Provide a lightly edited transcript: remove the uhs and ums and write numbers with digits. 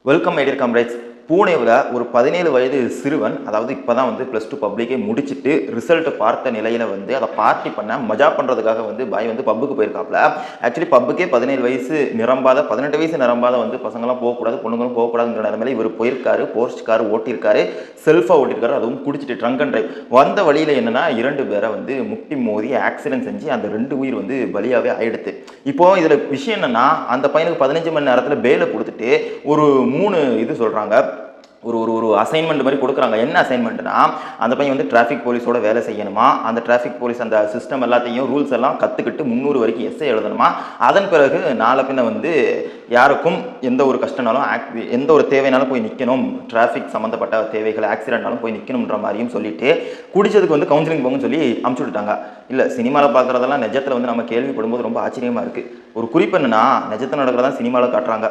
Welcome ஐடியர் comrades. பூனேவில் ஒரு 17 வயது சிறுவன், அதாவது இப்போ தான் வந்து +2 பப்ளிக்கே முடிச்சுட்டு ரிசல்ட் பார்த்த நிலையில் வந்து அதை பார்ட்டி பண்ண மஜா பண்ணுறதுக்காக வந்து பாய் வந்து பப்புக்கு போயிருக்காப்புல. ஆக்சுவலி பப்புக்கே 17 வயசு நிரம்பாத 18 வயசு நிரம்பாத வந்து பசங்களாம் போகக்கூடாது, பொண்ணுங்களும் போகக்கூடாதுங்கிற நிலைமையில இவர் போயிருக்காரு. போர்ஸ்ட் கார் ஓட்டியிருக்காரு, செல்ஃபாக ஓட்டியிருக்காரு, அதுவும் குடிச்சிட்டு ட்ரங்க் அண்ட் ட்ரைவ். வந்த வழியில் என்னன்னா 2 பேரை வந்து முட்டி மோதி ஆக்சிடென்ட் செஞ்சு அந்த 2 உயிர் வந்து பலியாகவே ஆயிடுது. இப்போ இதில் விஷயம் என்னன்னா, அந்த பையனுக்கு 15 மணி நேரத்தில் பேலை கொடுத்துட்டு ஒரு 3 இது சொல்கிறாங்க, ஒரு ஒரு ஒரு அசைன்மெண்ட் மாதிரி கொடுக்குறாங்க. என்ன அசைன்மெண்ட்னா, அந்த பையன் வந்து டிராஃபிக் போலீஸோட வேலை செய்யணுமா, அந்த டிராஃபிக் போலீஸ் அந்த சிஸ்டம் எல்லாத்தையும் ரூல்ஸ் எல்லாம் கற்றுக்கிட்டு 300 வரைக்கும் எஸ்ஸே எழுதணுமா, அதன் பிறகு நாளை பின்ன வந்து யாருக்கும் எந்த ஒரு கஷ்டனாலும் எந்த ஒரு தேவைனாலும் போய் நிற்கணும், டிராஃபிக் சம்மந்தப்பட்ட தேவைகள் ஆக்சிடென்ட்னாலும் போய் நிற்கணுன்ற மாதிரியும் சொல்லிட்டு குடிச்சதுக்கு வந்து கவுன்சிலிங் போங்கன்னு சொல்லி அமுச்சு விட்டுட்டாங்க. இல்லை, சினிமாவில் பார்க்குறதெல்லாம் நிஜத்தில் வந்து நம்ம கேள்விப்படும்போது ரொம்ப ஆச்சரியமாக இருக்குது. ஒரு குறிப்பு என்னன்னா, நிஜத்தில் நடக்கிறதா சினிமாவில் காட்டுறாங்க.